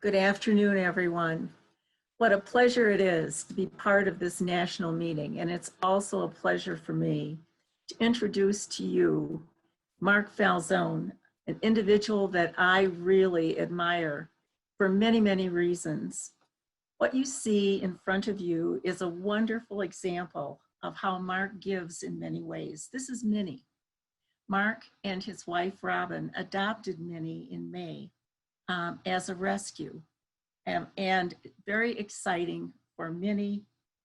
Good afternoon, everyone. What a pleasure it is to be part of this national meeting, and it's also a pleasure for me to introduce to you Mark Falzone, an individual that I really admire for many, many reasons. What you see in front of you is a wonderful example of how Mark gives in many ways. This is Minnie. Mark and his wife, Robin, adopted Minnie in May as a rescue. And very exciting for Minnie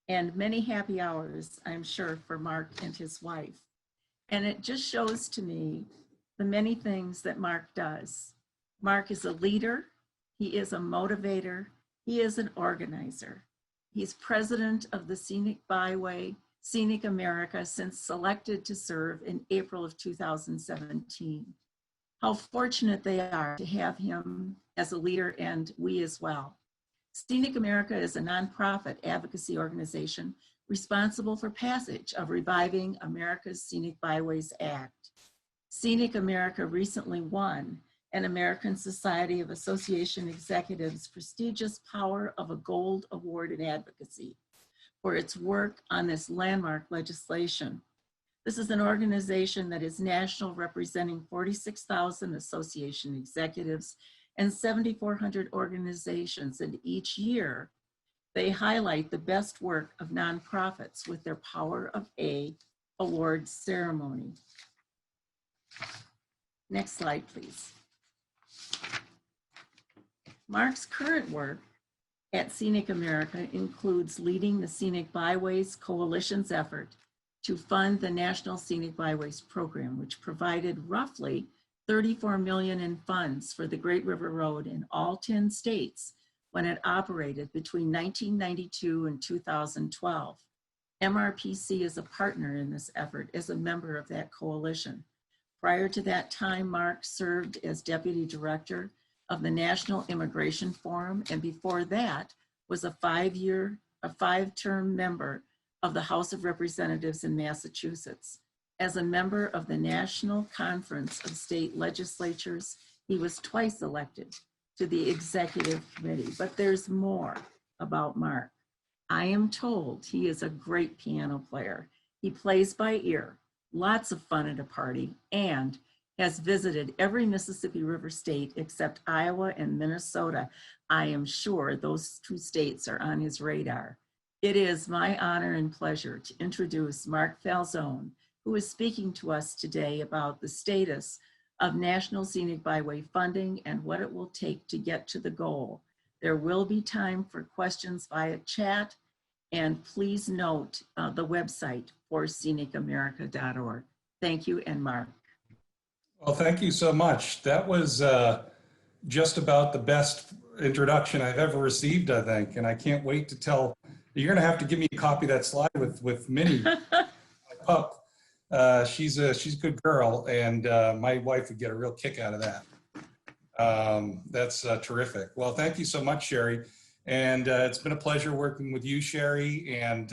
and many happy hours, I'm sure, for Mark and his wife. And it just shows to me the many things that Mark does. Mark is a leader, he is a motivator, he is an organizer. He's president of the Scenic Byway, ScenicAmerica, since selected to serve in April of 2017. How fortunate they are to have him as a leader, and we as well. ScenicAmerica is a nonprofit advocacy organization responsible for passage of reviving America's Scenic Byways Act. ScenicAmerica recently won an American Society of Association Executives prestigious Power of a Gold Award in Advocacy for its work on this landmark legislation. This is an organization that is national, representing 46,000 association executives and 7,400 organizations, and each year they highlight the best work of nonprofits with their Power of A award ceremony. Next slide, please. Mark's current work at ScenicAmerica includes leading the Scenic Byways Coalition's effort to fund the National Scenic Byways program, which provided roughly $34 million in funds for the Great River Road in all 10 states when it operated between 1992 and 2012. MRPC is a partner in this effort as a member of that coalition. Prior to that time, Mark served as Deputy Director of the National Immigration Forum, and before that was a five-term member of the House of Representatives in Massachusetts. As a member of the National Conference of State Legislatures, he was twice elected to the Executive Committee. But there's more about Mark. I am told he is a great piano player. He plays by ear, lots of fun at a party, and has visited every Mississippi River state except Iowa and Minnesota. I am sure those two states are on his radar. It is my honor and pleasure to introduce Mark Falzone, who is speaking to us today about the status of National Scenic Byway funding and what it will take to get to the goal. There will be time for questions via chat, and please note the website for ScenicAmerica.org. Thank you, and Mark. Well, thank you so much. That was just about the best introduction I've ever received, I think, and I can't wait to tell. You're going to have to give me a copy of that slide with Minnie, my pup. She's a good girl, and my wife would get a real kick out of that. That's terrific. Well, thank you so much, Sherry. And it's been a pleasure working with you, Sherry, and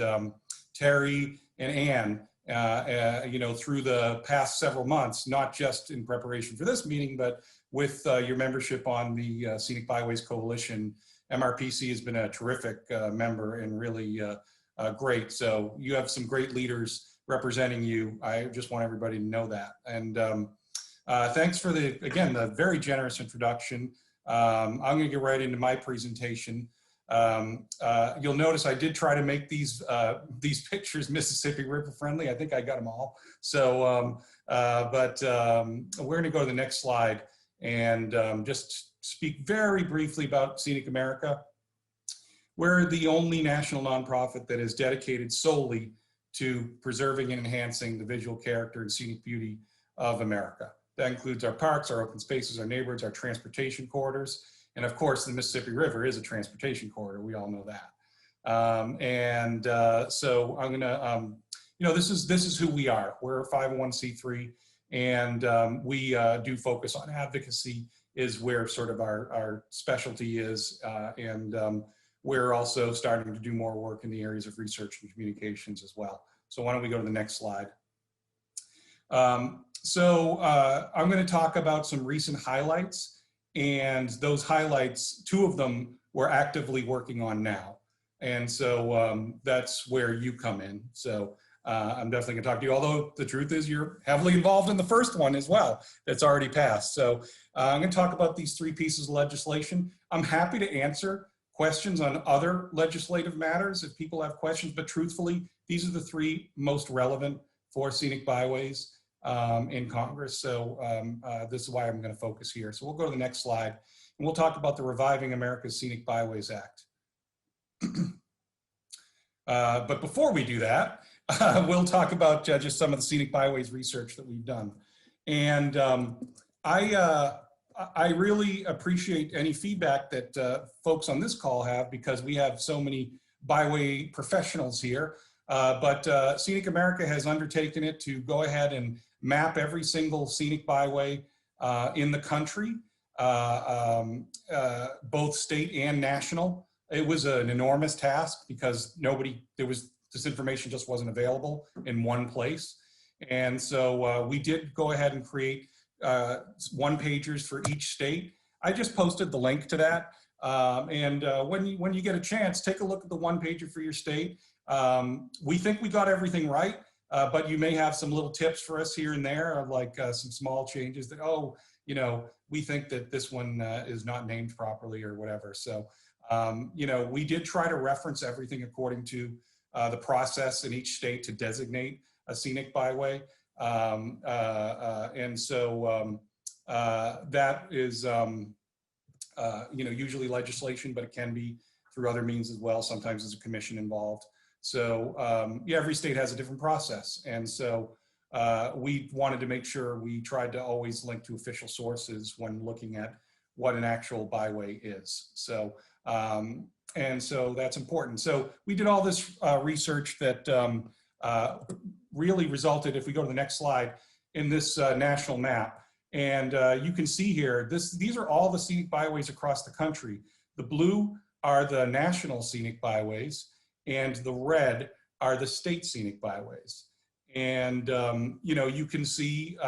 Terry and Ann, you know, through the past several months, not just in preparation for this meeting, but with your membership on the Scenic Byways Coalition. MRPC has been a terrific member and really great. So you have some great leaders representing you. I just want everybody to know that. And thanks for again, the very generous introduction. I'm gonna get right into my presentation. You'll notice I did try to make these pictures Mississippi River friendly. I think I got them all. So, we're gonna go to the next slide and just speak very briefly about ScenicAmerica. We're the only national nonprofit that is dedicated solely to preserving and enhancing the visual character and scenic beauty of America. That includes our parks, our open spaces, our neighborhoods, our transportation corridors, and of course the Mississippi River is a transportation corridor. We all know that. So I'm gonna, you know, this is who we are. We're a 501c3, and we do focus on advocacy, is where sort of our specialty is, and we're also starting to do more work in the areas of research and communications as well. So why don't we go to the next slide? I'm going to talk about some recent highlights And those highlights, 2 of them we're actively working on now. And so that's where you come in. So I'm definitely gonna talk to you, although the truth is you're heavily involved in the first one as well that's already passed. So I'm gonna talk about these 3 pieces of legislation. I'm happy to answer questions on other legislative matters if people have questions, but truthfully, these are the 3 most relevant for scenic byways in Congress. So this is why I'm gonna focus here. So we'll go to the next slide and we'll talk about the Reviving America's Scenic Byways Act. But before we do that, we'll talk about just some of the scenic byways research that we've done. And I really appreciate any feedback that folks on this call have, because we have so many byway professionals here. But ScenicAmerica has undertaken it to go ahead and map every single scenic byway in the country, both state and national. It was an enormous task because this information just wasn't available in one place. And so we did go ahead and create one-pagers for each state. I just posted the link to that. When you get a chance, take a look at the one-pager for your state. We think we got everything right, but you may have some little tips for us here and there, like some small changes that, oh, you know, we think that this one is not named properly or whatever. So, you know, we did try to reference everything according to the process in each state to designate a scenic byway. And so that is, you know, usually legislation, but it can be through other means as well. Sometimes there's a commission involved. So yeah, every state has a different process. And so we wanted to make sure we tried to always link to official sources when looking at what an actual byway is. So, and so that's important. So we did all this research that really resulted, if we go to the next slide, in this national map. And you can see here, these are all the scenic byways across the country. The blue are the national scenic byways, and the red are the state scenic byways. And you know, you can see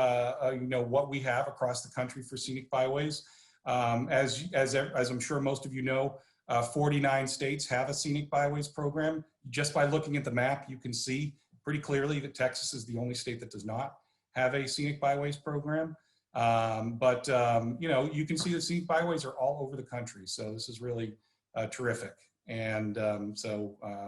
you know, what we have across the country for scenic byways. As I'm sure most of you know, 49 states have a scenic byways program. Just by looking at the map, you can see pretty clearly that Texas is the only state that does not have a scenic byways program. You know, you can see the scenic byways are all over the country. So this is really terrific. And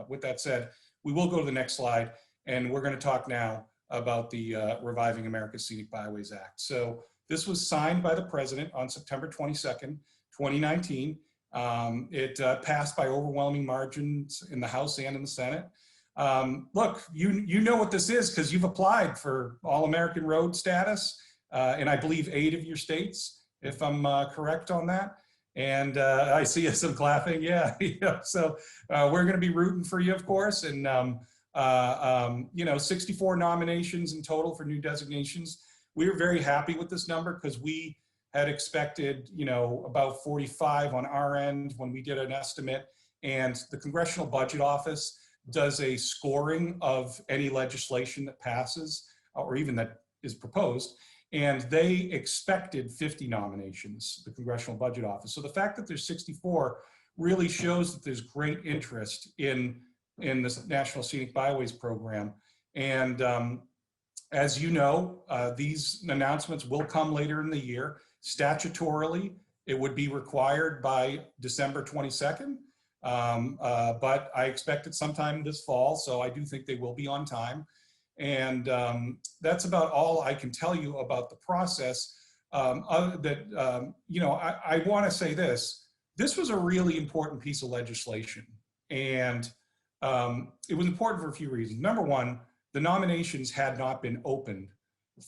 with that said, we will go to the next slide, and we're going to talk now about the Reviving America's Scenic Byways Act. So this was signed by the president on September 22nd, 2019. It passed by overwhelming margins in the House and in the Senate. Look, you know what this is because you've applied for All-American Road status in, I believe, 8 of your states, if I'm correct on that. And I see some clapping, yeah. So we're going to be rooting for you, of course. And you know, 64 nominations in total for new designations. We were very happy with this number because we had expected, you know, about 45 on our end when we did an estimate. And the Congressional Budget Office does a scoring of any legislation that passes or even that is proposed. And they expected 50 nominations, the Congressional Budget Office. So the fact that there's 64 really shows that there's great interest in this National Scenic Byways program. And as you know, these announcements will come later in the year. Statutorily, it would be required by December 22nd, but I expect it sometime this fall, so I do think they will be on time. And that's about all I can tell you about the process. You know, I want to say this. This was a really important piece of legislation, and it was important for a few reasons. Number one, the nominations had not been opened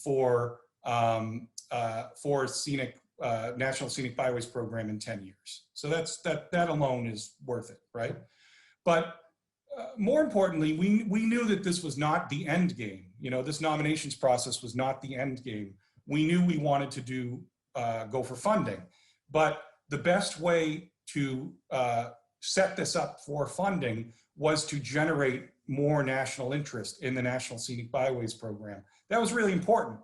for National Scenic Byways program in 10 years. So that alone is worth it, right? But more importantly, we knew that this was not the end game. You know, this nominations process was not the end game. We knew we wanted to go for funding, but the best way to set this up for funding was to generate more national interest in the National Scenic Byways program. That was really important.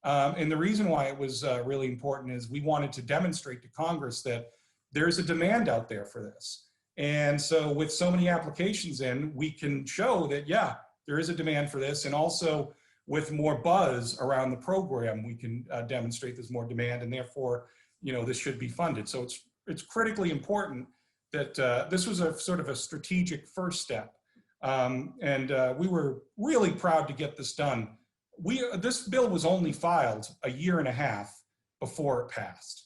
And the reason why it was really important is we wanted to demonstrate to Congress that there's a demand out there for this. And so with so many applications in, we can show that, yeah, there is a demand for this. And also with more buzz around the program, we can demonstrate there's more demand, and therefore, this should be funded. So it's critically important that this was a sort of a strategic first step. And we were really proud to get this done. This bill was only filed a year and a half before it passed.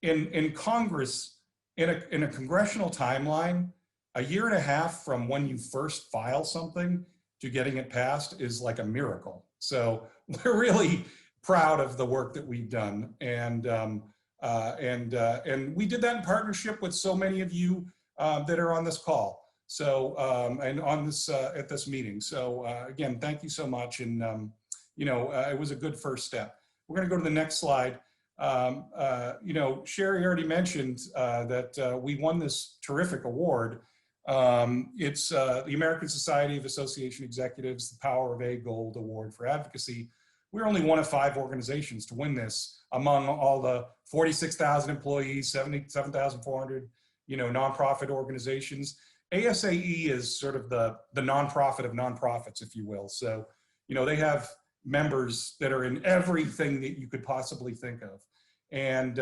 In Congress, in a congressional timeline, a year and a half from when you first file something to getting it passed is like a miracle. So we're really proud of the work that we've done, and we did that in partnership with so many of you that are on this call. So and on this at this meeting. So again, thank you so much, and it was a good first step. We're going to go to the next slide. Sherry already mentioned that we won this terrific award. It's the American Society of Association Executives, the Power of A Gold Award for Advocacy. We're only one of 5 organizations to win this among all the 46,000 employees, 77,400, nonprofit organizations. ASAE is sort of the nonprofit of nonprofits, if you will. So, they have members that are in everything that you could possibly think of. And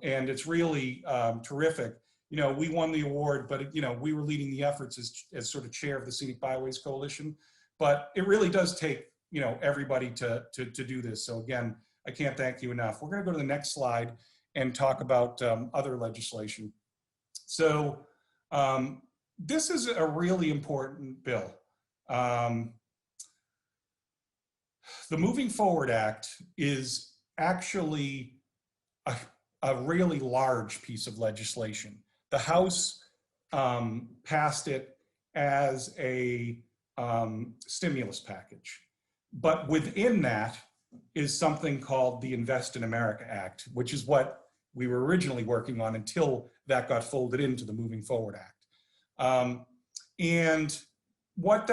it's really terrific. We won the award, but we were leading the efforts as sort of chair of the Scenic Byways Coalition. But it really does take everybody to do this. So again, I can't thank you enough. We're going to go to the next slide and talk about other legislation. So this is a really important bill. The Moving Forward Act is actually a really large piece of legislation. The House passed it as a stimulus package. But within that is something called the Invest in America Act, which is what we were originally working on until that got folded into the Moving Forward Act. And what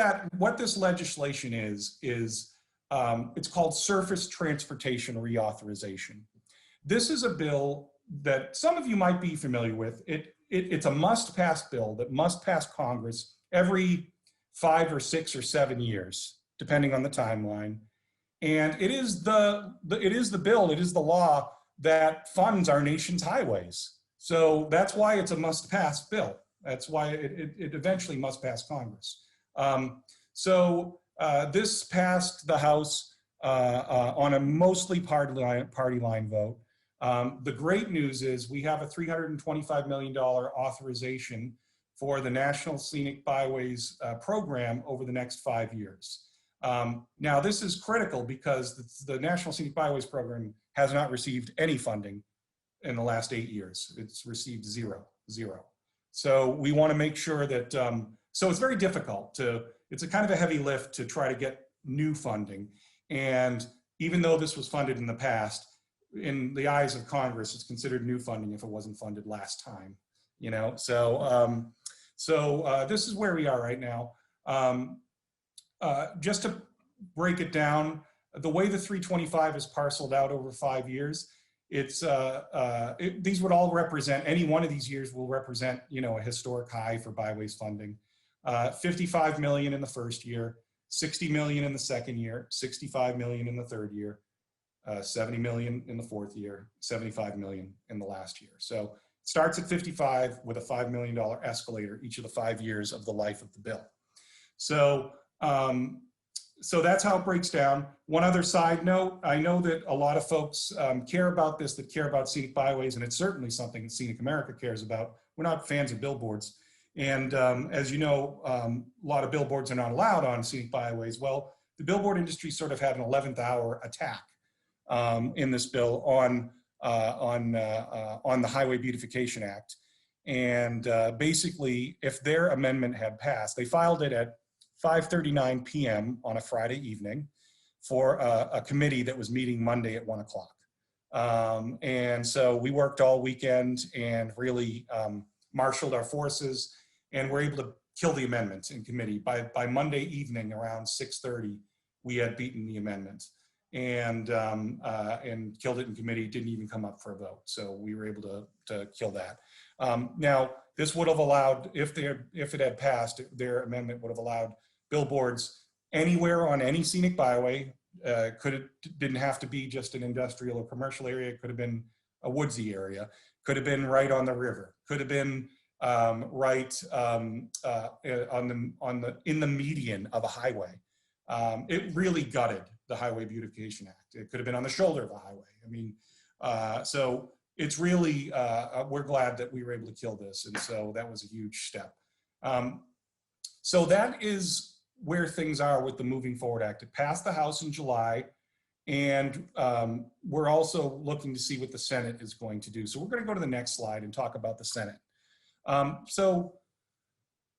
this legislation is it's called Surface Transportation Reauthorization. This is a bill that some of you might be familiar with. It's a must-pass bill that must pass Congress every 5 or 6 or 7 years, depending on the timeline. And it is the law that funds our nation's highways. So that's why it's a must-pass bill. That's why it eventually must pass Congress. This passed the House on a mostly party line vote. The great news is we have a $325 million authorization for the National Scenic Byways program over the next 5 years. Now, this is critical because the National Scenic Byways program has not received any funding in the last 8 years. It's received zero. So we want to make sure that, so it's very difficult it's a kind of a heavy lift to try to get new funding. And even though this was funded in the past, in the eyes of Congress, it's considered new funding if it wasn't funded last time, So this is where we are right now. Just to break it down, the way the 325 is parceled out over 5 years, these would all represent, any one of these years will represent, a historic high for Byways funding. 55 million in the first year, 60 million in the second year, 65 million in the third year, 70 million in the fourth year, 75 million in the last year. So it starts at 55 with a $5 million escalator each of the 5 years of the life of the bill. So that's how it breaks down. One other side note, I know that a lot of folks care about this, that care about Scenic Byways, and it's certainly something that ScenicAmerica cares about. We're not fans of billboards. And as you know, a lot of billboards are not allowed on Scenic Byways. Well, the billboard industry sort of had an 11th hour attack in this bill on the Highway Beautification Act. And basically, if their amendment had passed, they filed it at 5:39 p.m. on a Friday evening for a committee that was meeting Monday at 1 o'clock. And so we worked all weekend and really marshaled our forces, and were able to kill the amendments in committee. By Monday evening around 6:30, we had beaten the amendment. and killed it in committee. Didn't even come up for a vote. So we were able to kill that. Now, this would have allowed, if it had passed, their amendment would have allowed billboards anywhere on any scenic byway. Didn't have to be just an industrial or commercial area. It could have been a woodsy area. Could have been right on the river. Could have been right in the median of a highway. It really gutted the Highway Beautification Act. It could have been on the shoulder of a highway. I mean, so it's really, we're glad that we were able to kill this. And so that was a huge step. So that is where things are with the Moving Forward Act. It passed the House in July, and we're also looking to see what the Senate is going to do. So we're going to go to the next slide and talk about the Senate. So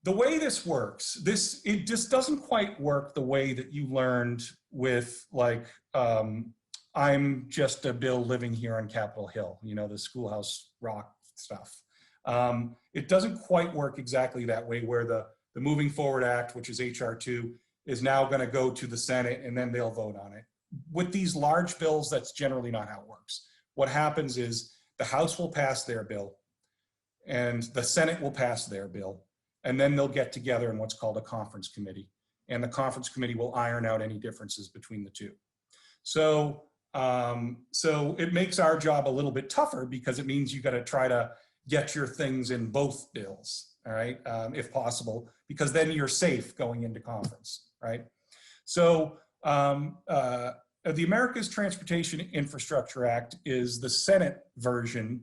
the way this works, it just doesn't quite work the way that you learned with, like, I'm just a Bill living here on Capitol Hill, you know, the Schoolhouse Rock stuff. It doesn't quite work exactly that way, where the Moving Forward Act, which is HR 2, is now going to go to the Senate and then they'll vote on it. With these large bills, that's generally not how it works. What happens is the House will pass their bill and the Senate will pass their bill, and then they'll get together in what's called a conference committee. And the conference committee will iron out any differences between the two. So, so it makes our job a little bit tougher, because it means you got to try to get your things in both bills, all right, if possible, because then you're safe going into conference, right? So the America's Transportation Infrastructure Act is the Senate version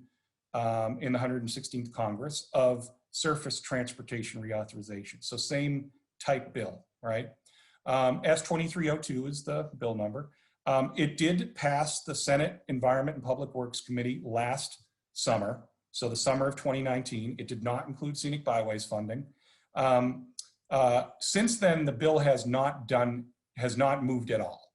in the 116th Congress of surface transportation reauthorization. So same type bill, right? S2302 is the bill number. It did pass the Senate Environment and Public Works Committee last summer. So the summer of 2019, it did not include Scenic Byways funding. Since then, the bill has not moved at all.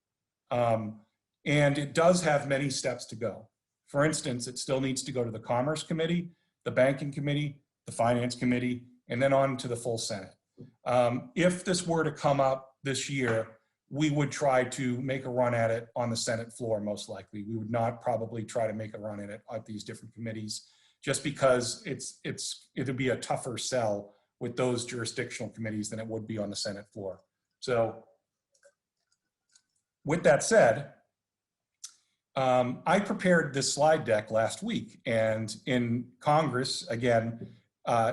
And it does have many steps to go. For instance, it still needs to go to the Commerce Committee, the Banking Committee, the Finance Committee, and then on to the full Senate. If this were to come up this year, we would try to make a run at it on the Senate floor, most likely. We would not probably try to make a run at it at these different committees, just because it'll be a tougher sell with those jurisdictional committees than it would be on the Senate floor. So with that said, I prepared this slide deck last week, and in Congress, again,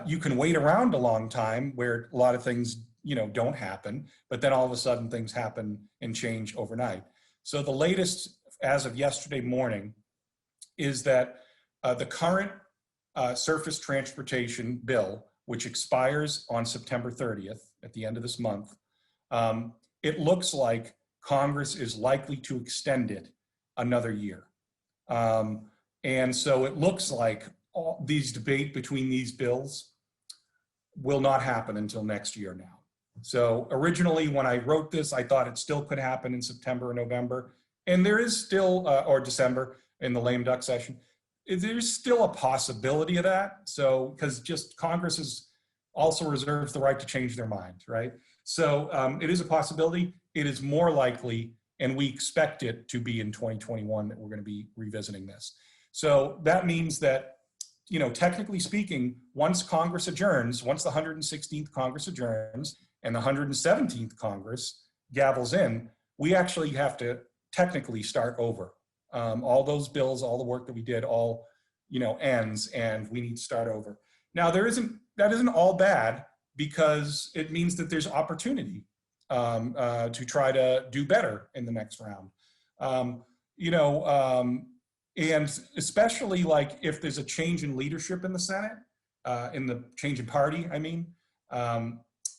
you can wait around a long time where a lot of things, you know, don't happen, but then all of a sudden things happen and change overnight. So the latest as of yesterday morning is that the current surface transportation bill, which expires on September 30th at the end of this month, it looks like Congress is likely to extend it another year. And so it looks like all these debate between these bills will not happen until next year now. So originally when I wrote this, I thought it still could happen in September or November. And there is still, or December in the lame duck session, there's still a possibility of that. So, because just Congress is also reserves the right to change their mind, right? So it is a possibility. It is more likely, and we expect it to be in 2021 that we're going to be revisiting this. So that means that, you know, technically speaking, once Congress adjourns, once the 116th Congress adjourns and the 117th Congress gavels in, we actually have to technically start over. All those bills, all the work that we did, all, you know, ends, and we need to start over. Now, that isn't all bad, because it means that there's opportunity to try to do better in the next round. You know, and especially like if there's a change in leadership in the Senate, in the change in party, I mean,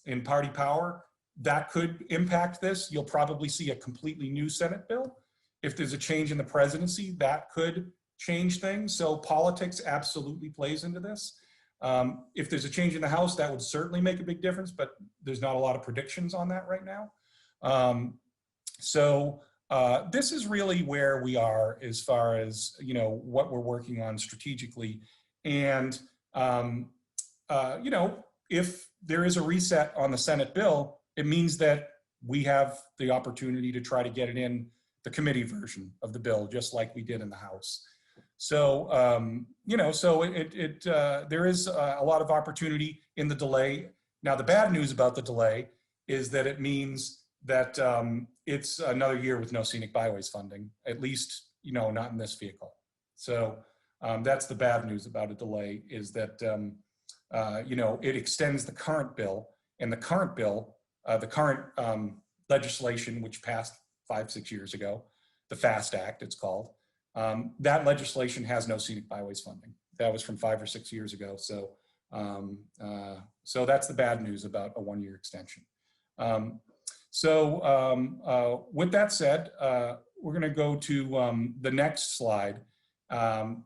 in party power, that could impact this. You'll probably see a completely new Senate bill. If there's a change in the presidency, that could change things. So politics absolutely plays into this. If there's a change in the House, that would certainly make a big difference, but there's not a lot of predictions on that right now. This is really where we are as far as, you know, what we're working on strategically. And, you know, if there is a reset on the Senate bill, it means that we have the opportunity to try to get it in the committee version of the bill, just like we did in the House. So, you know, so there is a lot of opportunity in the delay. Now, the bad news about the delay is that it means that it's another year with no Scenic Byways funding, at least, you know, not in this vehicle. So that's the bad news about a delay, is that, you know, it extends the current bill, and the current bill, the current legislation, which passed 5-6 years ago, the FAST Act, it's called, that legislation has no Scenic Byways funding. That was from 5 or 6 years ago. So, so that's the bad news about a 1-year extension. With that said, we're going to go to the next slide,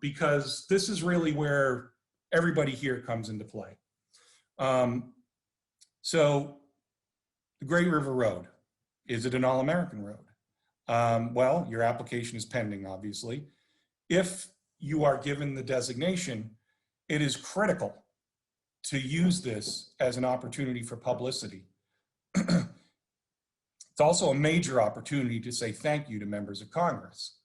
because this is really where everybody here comes into play. So the Great River Road, is it an all-American road? Well, your application is pending, obviously. If you are given the designation, it is critical to use this as an opportunity for publicity. It's also a major opportunity to say thank you to members of Congress.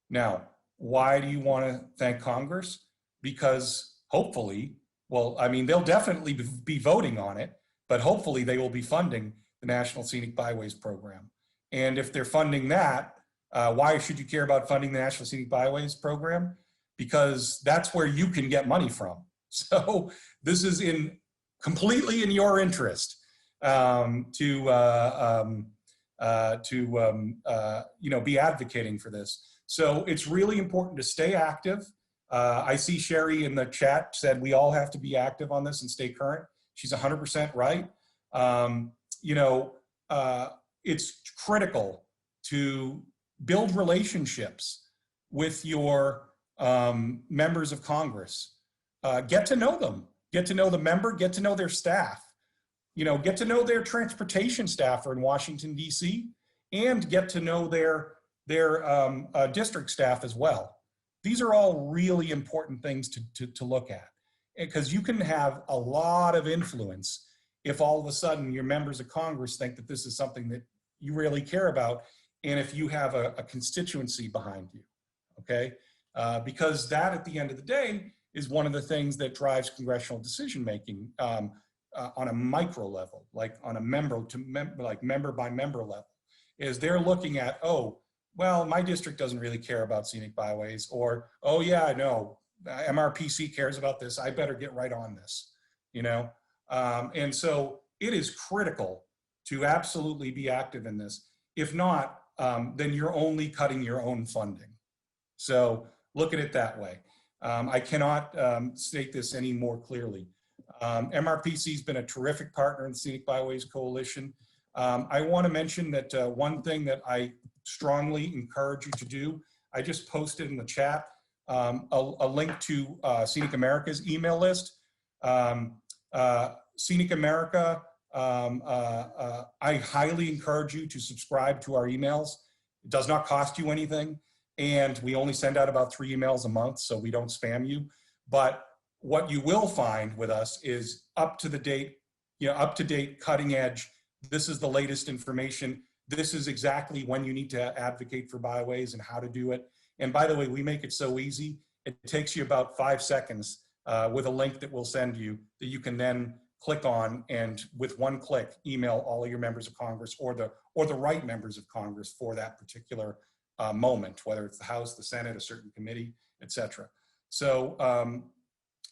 Now, why do you want to thank Congress? Because hopefully, well, I mean, they'll definitely be voting on it, but hopefully they will be funding the National Scenic Byways program. And if they're funding that, why should you care about funding the National Scenic Byways program? Because that's where you can get money from. So this is completely in your interest you know, be advocating for this. So it's really important to stay active. I see Sherry in the chat said we all have to be active on this and stay current. She's 100% right. You know, it's critical to build relationships with your members of Congress. Get to know them. Get to know the member. Get to know their staff. You know, get to know their transportation staffer in Washington, D.C., and get to know their district staff as well. These are all really important things to look at, because you can have a lot of influence if all of a sudden your members of Congress think that this is something that you really care about, and if you have a constituency behind you, okay? Because that, at the end of the day, is one of the things that drives congressional decision-making on a micro level, like on a member by member level, is they're looking at, oh, well, my district doesn't really care about Scenic Byways, or, oh yeah, I know, MRPC cares about this, I better get right on this, you know? And so it is critical to absolutely be active in this. If not, then you're only cutting your own funding. So look at it that way. I cannot state this any more clearly. MRPC has been a terrific partner in the Scenic Byways Coalition. I want to mention that one thing that I strongly encourage you to do, I just posted in the chat a link to ScenicAmerica's email list. ScenicAmerica, I highly encourage you to subscribe to our emails. It does not cost you anything, and we only send out about 3 emails a month, so we don't spam you. But what you will find with us is up to date, cutting edge. This is the latest information. This is exactly when you need to advocate for byways and how to do it. And by the way, we make it so easy. It takes you about 5 seconds with a link that we'll send you that you can then click on, and with one click, email all of your members of Congress, or the right members of Congress for that particular moment, whether it's the House, the Senate, a certain committee, etc. So,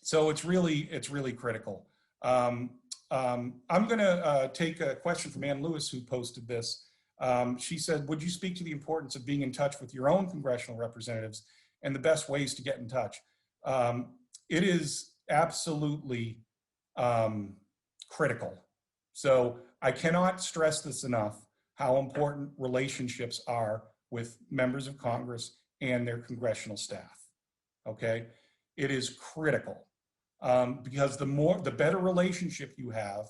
so it's really critical. I'm going to take a question from Ann Lewis, who posted this. She said, would you speak to the importance of being in touch with your own congressional representatives and the best ways to get in touch? It is absolutely critical. So I cannot stress this enough, how important relationships are with members of Congress and their congressional staff, okay? It is critical because the better relationship you have,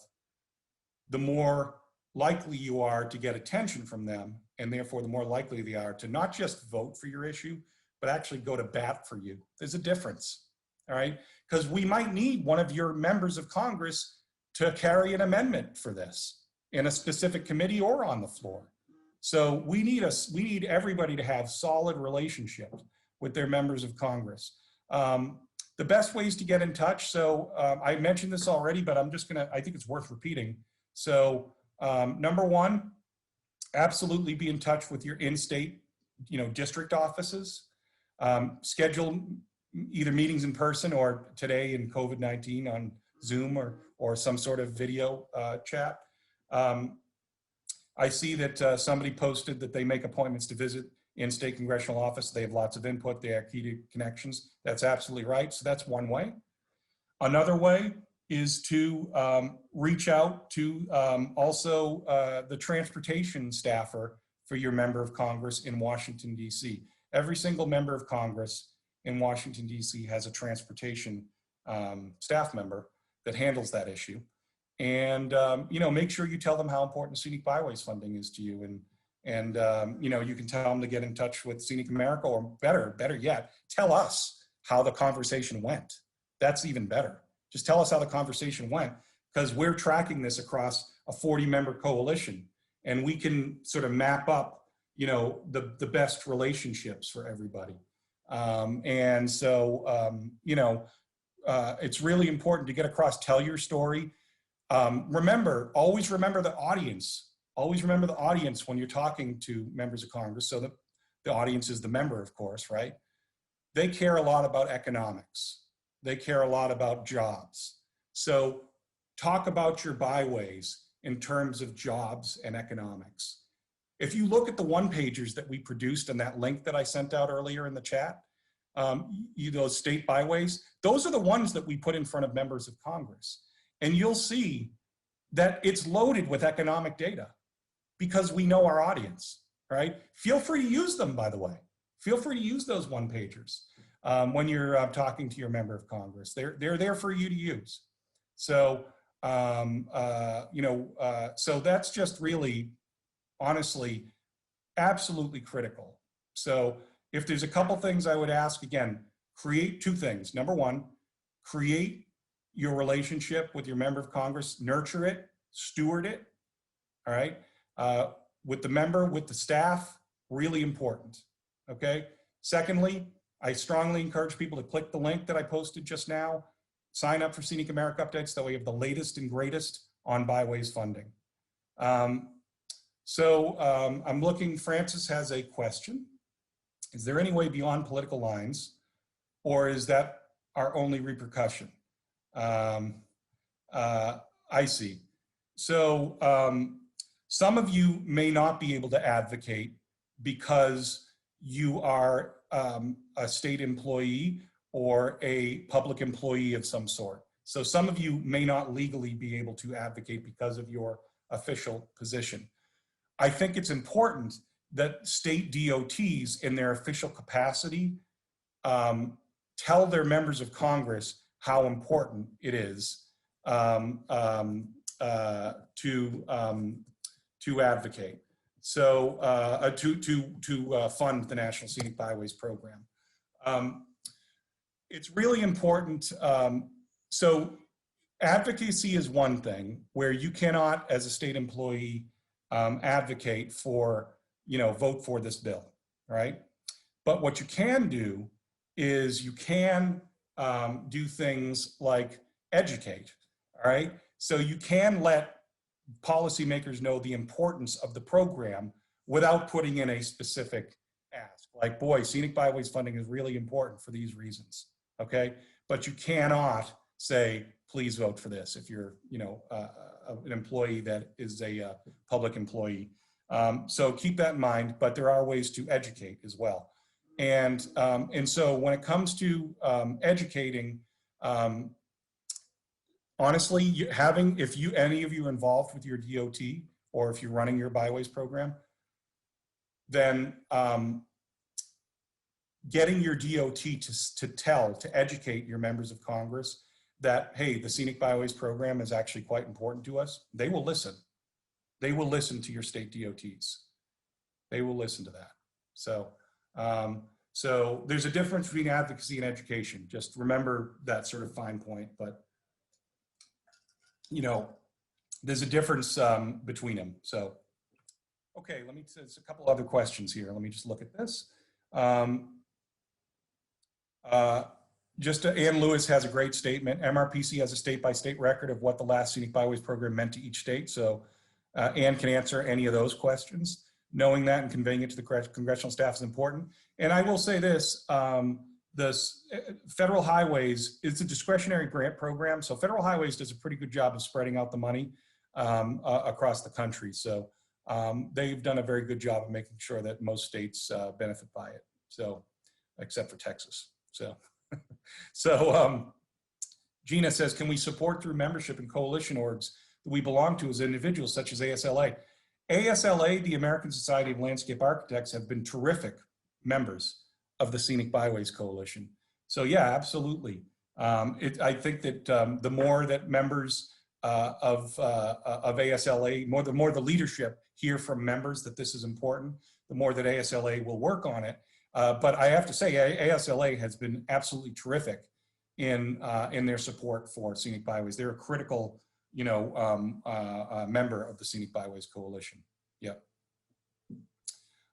the more likely you are to get attention from them, and therefore the more likely they are to not just vote for your issue, but actually go to bat for you. There's a difference, all right? Because we might need one of your members of Congress to carry an amendment for this in a specific committee or on the floor. So we need everybody to have solid relationships with their members of Congress. The best ways to get in touch. So I mentioned this already, but I think it's worth repeating. So number one, absolutely be in touch with your in-state, district offices. Schedule either meetings in person or today in COVID-19 on Zoom or some sort of video chat. I see that somebody posted that they make appointments to visit in-state congressional office. They have lots of input. They have key connections. That's absolutely right. So that's one way. Another way is to reach out to also the transportation staffer for your member of Congress in Washington, D.C. Every single member of Congress in Washington, D.C. has a transportation staff member that handles that issue. And, make sure you tell them how important Scenic Byways funding is to you. And you can tell them to get in touch with ScenicAmerica, or better yet, tell us how the conversation went. That's even better. Just tell us how the conversation went, because we're tracking this across a 40-member coalition, and we can sort of map up, the best relationships for everybody. It's really important to get across, tell your story. Always remember the audience. Always remember the audience when you're talking to members of Congress. So the audience is the member, of course, right? They care a lot about economics. They care a lot about jobs. So talk about your byways in terms of jobs and economics. If you look at the one-pagers that we produced and that link that I sent out earlier in the chat, those state byways, those are the ones that we put in front of members of Congress. And you'll see that it's loaded with economic data because we know our audience, right? Feel free to use them, by the way. Feel free to use those one-pagers when you're talking to your member of Congress. They're there for you to use. So, so that's just really, honestly, absolutely critical. So if there's a couple things I would ask, again, create two things. Number one, create your relationship with your member of Congress, nurture it, steward it, all right? With the member, with the staff, really important, okay? Secondly, I strongly encourage people to click the link that I posted just now, sign up for ScenicAmerica updates, that way you have the latest and greatest on Byways funding. I'm looking, Francis has a question. Is there any way beyond political lines, or is that our only repercussion? I see. So some of you may not be able to advocate because you are a state employee or a public employee of some sort. So some of you may not legally be able to advocate because of your official position. I think it's important that state DOTs in their official capacity tell their members of Congress how important it is to advocate. So to fund the National Scenic Byways program. It's really important. So advocacy is one thing where you cannot, as a state employee, advocate for, vote for this bill, right? But what you can do is you can do things like educate, all right? So you can let policymakers know the importance of the program without putting in a specific ask. Like, boy, Scenic Byways funding is really important for these reasons, okay? But you cannot say, please vote for this if you're, an employee that is a public employee. So keep that in mind, but there are ways to educate as well. And so when it comes to educating, honestly, any of you involved with your DOT, or if you're running your Byways program, then getting your DOT to educate your members of Congress that, hey, the Scenic Byways program is actually quite important to us, they will listen. They will listen to your state DOTs. They will listen to that. So, so there's a difference between advocacy and education. Just remember that sort of fine point, but there's a difference between them. So Okay, there's a couple other questions here. Let me just look at this. Um, Ann Lewis has a great statement. MRPC has a state-by-state record of what the last Scenic Byways program meant to each state. So Ann can answer any of those questions. Knowing that and conveying it to the congressional staff is important. And I will say this, Federal Highways is a discretionary grant program. So Federal Highways does a pretty good job of spreading out the money across the country. So they've done a very good job of making sure that most states benefit by it. So, except for Texas. So, Gina says, can we support through membership in coalition orgs that we belong to as individuals, such as ASLA? ASLA, the American Society of Landscape Architects, have been terrific members of the Scenic Byways Coalition. So yeah, absolutely. I think that the more that members of ASLA, the more the leadership hear from members that this is important, the more that ASLA will work on it. But I have to say, ASLA has been absolutely terrific in their support for Scenic Byways. They're a critical, member of the Scenic Byways Coalition. Yep.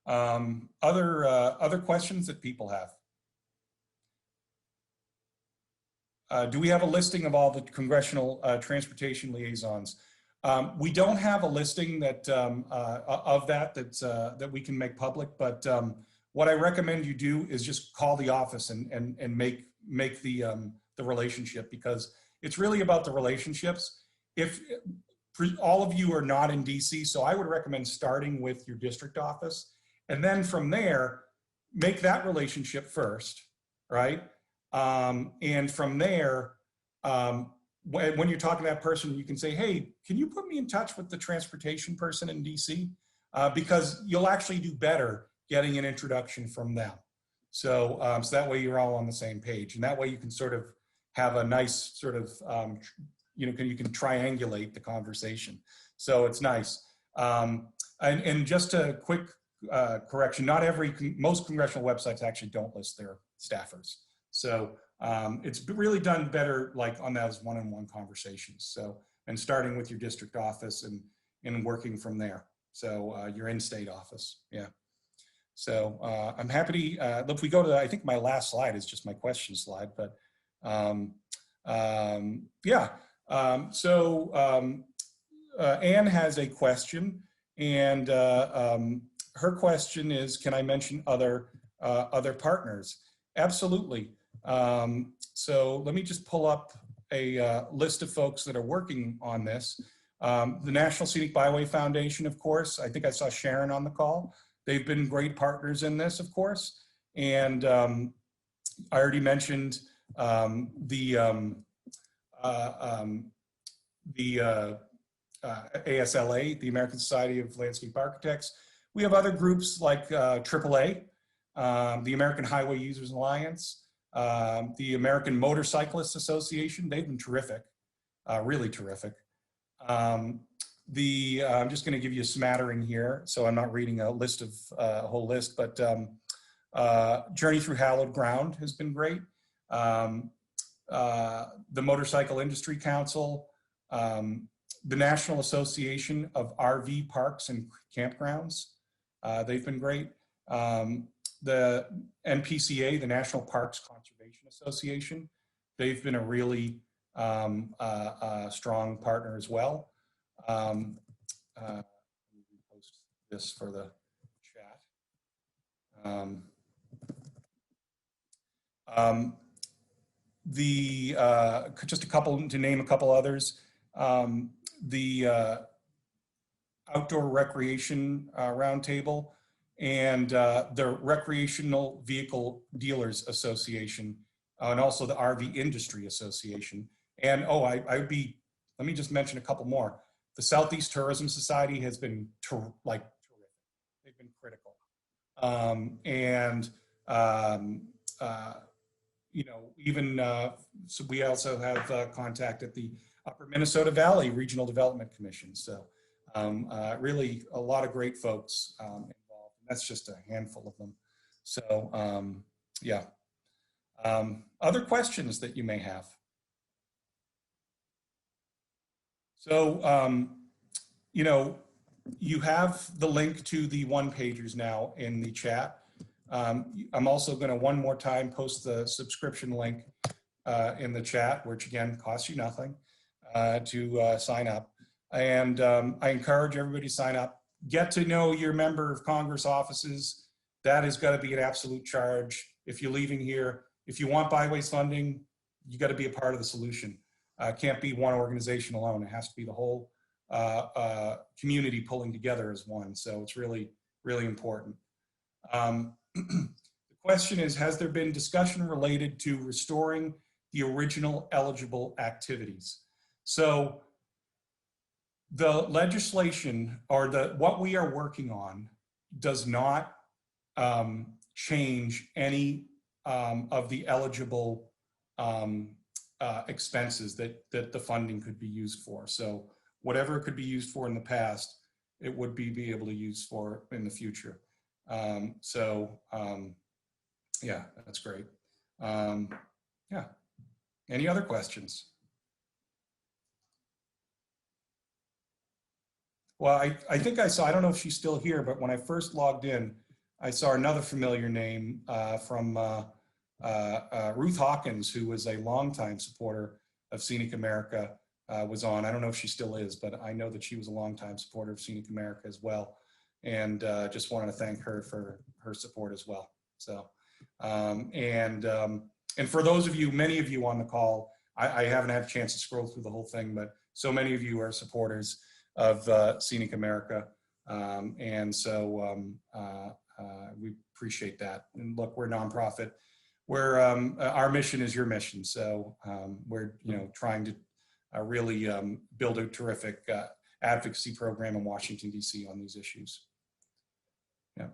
Other questions that people have? Do we have a listing of all the congressional transportation liaisons? We don't have a listing that of that we can make public, but what I recommend you do is just call the office and make the relationship, because it's really about the relationships. If all of you are not in DC, so I would recommend starting with your district office, and then from there, make that relationship first, right? And from there, when you're talking to that person, you can say, hey, can you put me in touch with the transportation person in DC? Because you'll actually do better getting an introduction from them. So, so that way you're all on the same page, and that way you can sort of have a nice sort of, you can triangulate the conversation. So it's nice. And just a quick correction, most congressional websites actually don't list their staffers. So it's really done better like on those one-on-one conversations. So, and starting with your district office and working from there. So your in-state office, yeah. So I'm happy to, if we go to, I think my last slide is just my question slide, but yeah. Anne has a question, and her question is, can I mention other partners? Absolutely. So let me just pull up a list of folks that are working on this. The National Scenic Byway Foundation, of course. I think I saw Sharon on the call. They've been great partners in this, of course. And I already mentioned the ASLA, the American Society of Landscape Architects. We have other groups like AAA, the American Highway Users Alliance, the American Motorcyclists Association. They've been terrific, really terrific. I'm just going to give you a smattering here, so I'm not reading a list of a whole list, but Journey Through Hallowed Ground has been great. The Motorcycle Industry Council, the National Association of RV Parks and Campgrounds, they've been great. The NPCA, the National Parks Conservation Association, they've been a really strong partner as well. Let me post this for the chat. Just a couple, to name a couple others, the Outdoor Recreation Roundtable and the Recreational Vehicle Dealers Association, and also the RV Industry Association. And let me just mention a couple more. The Southeast Tourism Society has been terrific. They've been critical. So we also have contact at the Upper Minnesota Valley Regional Development Commission. So really a lot of great folks involved. And that's just a handful of them. So yeah. Other questions that you may have? So, You have the link to the one-pagers now in the chat. I'm also going to one more time post the subscription link in the chat, which again costs you nothing to sign up. And I encourage everybody to sign up. Get to know your member of Congress offices. That is got to be an absolute charge. If you're leaving here, if you want Byways funding, you got to be a part of the solution. Can't be one organization alone. It has to be the whole community pulling together as one. So it's really, really important. The question is, has there been discussion related to restoring the original eligible activities? So the legislation or what we are working on does not change any of the eligible expenses that the funding could be used for. So whatever it could be used for in the past, it would be able to use for in the future. Yeah, that's great. Yeah. Any other questions? Well, I think I saw, I don't know if she's still here, but when I first logged in, I saw another familiar name from Ruth Hawkins, who was a longtime supporter of ScenicAmerica, was on. I don't know if she still is, but I know that she was a longtime supporter of ScenicAmerica as well. And just wanted to thank her for her support as well. So, and for those of you, many of you on the call, I haven't had a chance to scroll through the whole thing, but so many of you are supporters of ScenicAmerica. And so we appreciate that. And look, we're a nonprofit. We're, our mission is your mission. So we're, trying to really build a terrific advocacy program in Washington, D.C. on these issues. Yeah.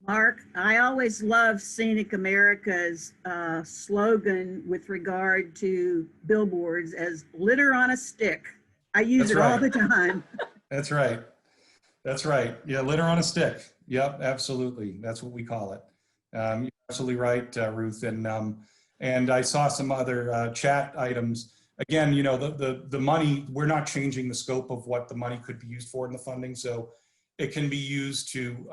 Mark, I always love ScenicAmerica's slogan with regard to billboards as litter on a stick. I use it all the time. That's right. That's right. Yeah, litter on a stick. Yep, absolutely. That's what we call it. You're absolutely right, Ruth. And I saw some other chat items. Again, the money, we're not changing the scope of what the money could be used for in the funding. So it can be used to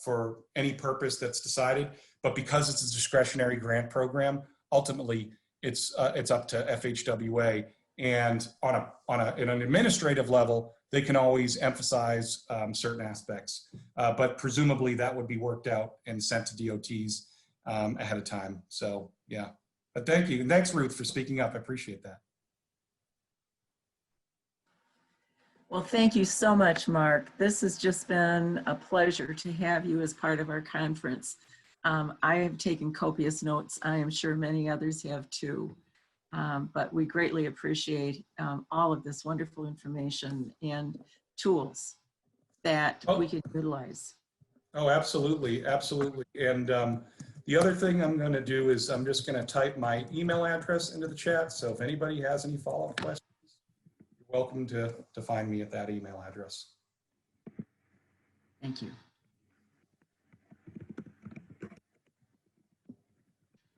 for any purpose that's decided, but because it's a discretionary grant program, ultimately it's up to FHWA, and on an administrative level, they can always emphasize certain aspects, but presumably that would be worked out and sent to DOTs ahead of time. So yeah, but thank you, and thanks Ruth for speaking up. I appreciate that. Well, thank you so much, Mark. This has just been a pleasure to have you as part of our conference. I have taken copious notes. I am sure many others have too. But we greatly appreciate all of this wonderful information and tools that we can utilize. Oh, absolutely, absolutely. And the other thing I'm going to do is I'm just going to type my email address into the chat. So if anybody has any follow-up questions, welcome to find me at that email address. Thank you.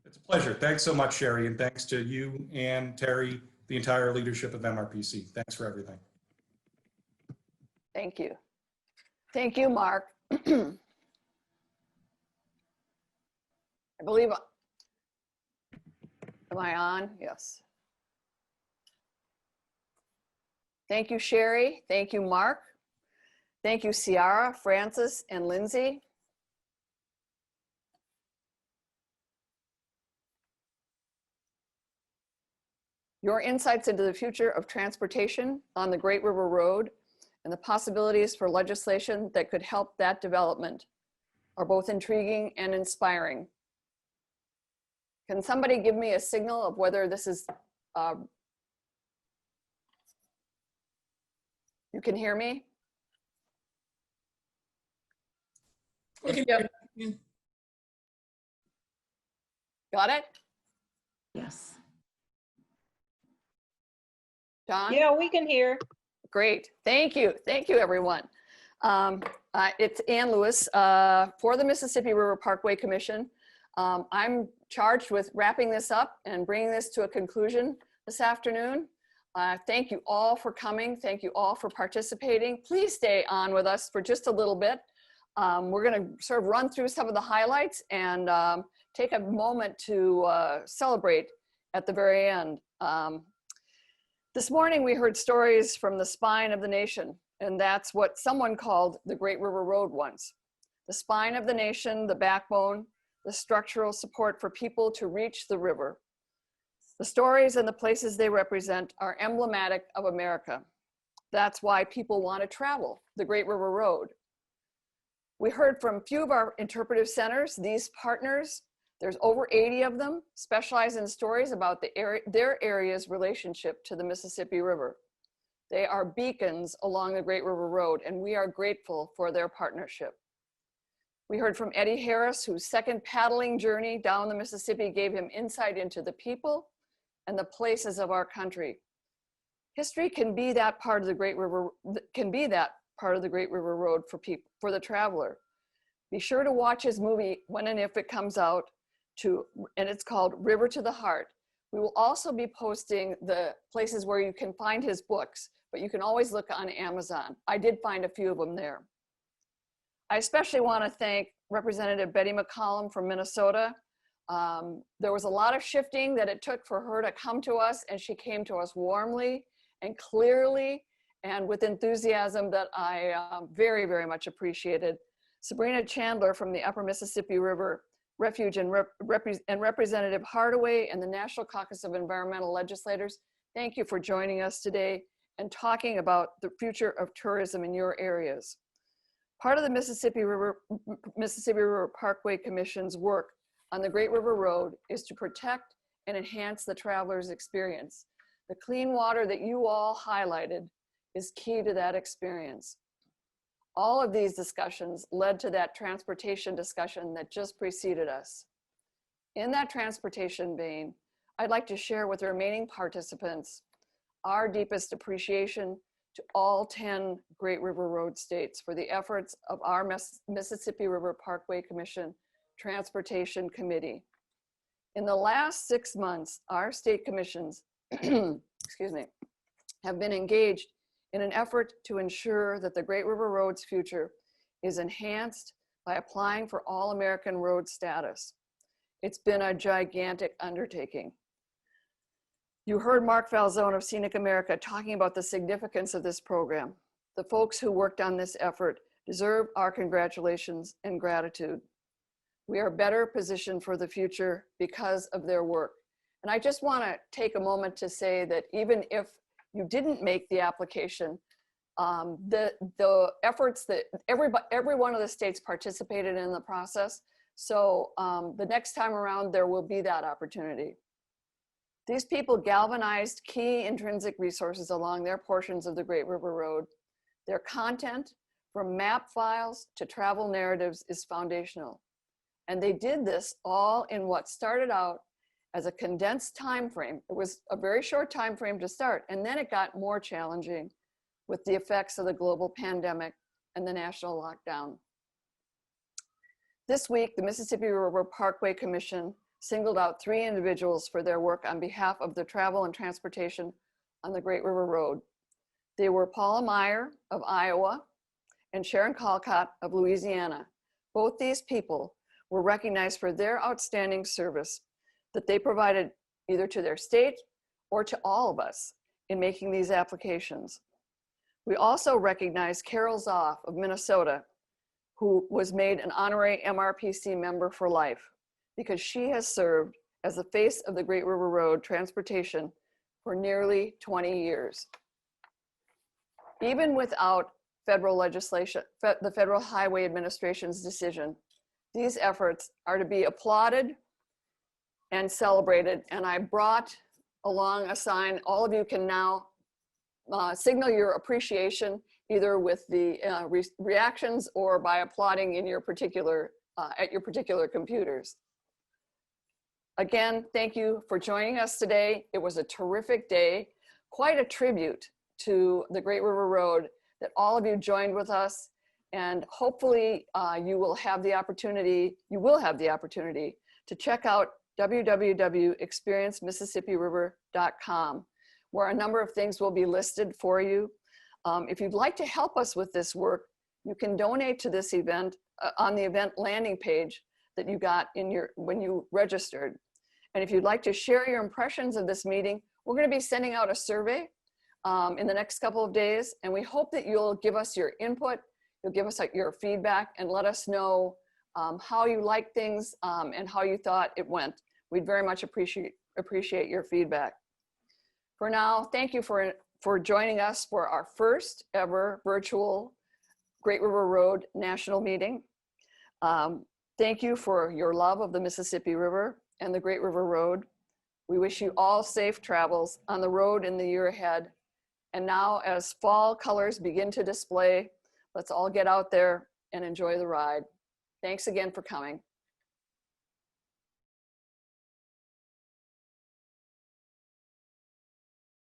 It's a pleasure. Thanks so much, Sherry, and thanks to you and Terry, the entire leadership of MRPC. Thanks for everything. Thank you. Thank you, Mark. I believe, am I on? Yes. Thank you, Sherry. Thank you, Mark. Thank you, Ciara, Francis, and Lindsay. Your insights into the future of transportation on the Great River Road and the possibilities for legislation that could help that development are both intriguing and inspiring. Can somebody give me a signal of whether this is you can hear me? Got it? Yes. John? Yeah, we can hear. Great. Thank you. Thank you, everyone. It's Ann Lewis for the Mississippi River Parkway Commission. I'm charged with wrapping this up and bringing this to a conclusion this afternoon. Thank you all for coming. Thank you all for participating. Please stay on with us for just a little bit. We're going to sort of run through some of the highlights and take a moment to celebrate at the very end. This morning we heard stories from the spine of the nation, and that's what someone called the Great River Road once. The spine of the nation, the backbone, the structural support for people to reach the river. The stories and the places they represent are emblematic of America. That's why people want to travel the Great River Road. We heard from a few of our interpretive centers. These partners, there's over 80 of them, specialize in stories about their area's relationship to the Mississippi River. They are beacons along the Great River Road, and we are grateful for their partnership. We heard from Eddie Harris, whose second paddling journey down the Mississippi gave him insight into the people and the places of our country. History can be that part of the Great River, Road for the traveler. Be sure to watch his movie when and if it comes out, and it's called River to the Heart. We will also be posting the places where you can find his books, but you can always look on Amazon. I did find a few of them there. I especially want to thank Representative Betty McCollum from Minnesota. There was a lot of shifting that it took for her to come to us, and she came to us warmly and clearly and with enthusiasm that I very, very much appreciated. Sabrina Chandler from the Upper Mississippi River Refuge and Representative Hardaway and the National Caucus of Environmental Legislators, thank you for joining us today and talking about the future of tourism in your areas. Part of the Mississippi River Parkway Commission's work on the Great River Road is to protect and enhance the traveler's experience. The clean water that you all highlighted is key to that experience. All of these discussions led to that transportation discussion that just preceded us. In that transportation vein, I'd like to share with the remaining participants our deepest appreciation to all 10 Great River Road states for the efforts of our Mississippi River Parkway Commission Transportation Committee. In the last 6 months, our state commissions excuse me, have been engaged in an effort to ensure that the Great River Road's future is enhanced by applying for All American Road status. It's been a gigantic undertaking. You heard Mark Falzone of ScenicAmerica talking about the significance of this program. The folks who worked on this effort deserve our congratulations and gratitude. We are better positioned for the future because of their work. And I just want to take a moment to say that even if you didn't make the application, the efforts that every one of the states participated in the process. So the next time around, there will be that opportunity. These people galvanized key intrinsic resources along their portions of the Great River Road. Their content, from map files to travel narratives, is foundational. And they did this all in what started out as a condensed time frame. It was a very short time frame to start, and then it got more challenging with the effects of the global pandemic and the national lockdown. This week, the Mississippi River Parkway Commission singled out 3 individuals for their work on behalf of the travel and transportation on the Great River Road. They were Paula Meyer of Iowa and Sharon Colcott of Louisiana. Both these people were recognized for their outstanding service that they provided either to their state or to all of us in making these applications. We also recognize Carol Zoff of Minnesota, who was made an honorary MRPC member for life because she has served as the face of the Great River Road transportation for nearly 20 years. Even without federal legislation, the Federal Highway Administration's decision, these efforts are to be applauded and celebrated. And I brought along a sign. All of you can now signal your appreciation either with the reactions or by applauding in your particular, at your particular computers. Again, thank you for joining us today. It was a terrific day, quite a tribute to the Great River Road that all of you joined with us. And hopefully you will have the opportunity to check out www.experiencemississippi.com, where a number of things will be listed for you. If you'd like to help us with this work, you can donate to this event on the event landing page that you got when you registered. And if you'd like to share your impressions of this meeting, we're going to be sending out a survey in the next couple of days, and we hope that you'll give us your input, you'll give us your feedback, and let us know how you like things and how you thought it went. We'd very much appreciate your feedback. For now, thank you for joining us for our first ever virtual Great River Road National Meeting. Thank you for your love of the Mississippi River and the Great River Road. We wish you all safe travels on the road in the year ahead. And now, as fall colors begin to display, let's all get out there and enjoy the ride. Thanks again for coming.